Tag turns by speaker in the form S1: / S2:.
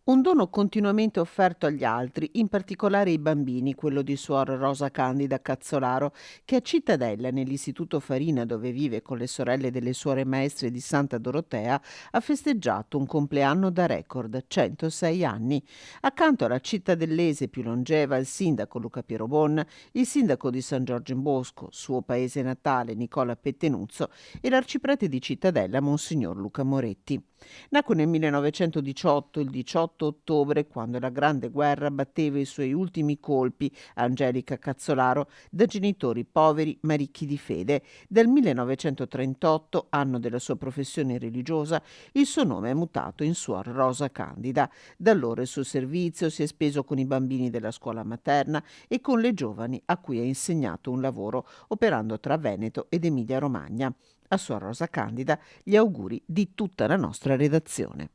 S1: Un dono continuamente offerto agli altri, in particolare ai bambini, quello di suor Rosa Candida Cazzolaro, che a Cittadella, nell'Istituto Farina dove vive con le sorelle delle suore maestre di Santa Dorotea, ha festeggiato un compleanno da record, 106 anni. Accanto alla cittadellese più longeva, il sindaco Luca Pierobon, il sindaco di San Giorgio in Bosco, suo paese natale Nicola Pettenuzzo e l'arciprete di Cittadella, Monsignor Luca Moretti. Nacque nel 1918, il 18 ottobre, quando la Grande Guerra batteva i suoi ultimi colpi, Angelica Cazzolaro, da genitori poveri ma ricchi di fede. Dal 1938, anno della sua professione religiosa, il suo nome è mutato in Suor Rosa Candida. Da allora il suo servizio si è speso con i bambini della scuola materna e con le giovani a cui ha insegnato un lavoro, operando tra Veneto ed Emilia-Romagna. A Suor Rosa Candida gli auguri di tutta la nostra redazione.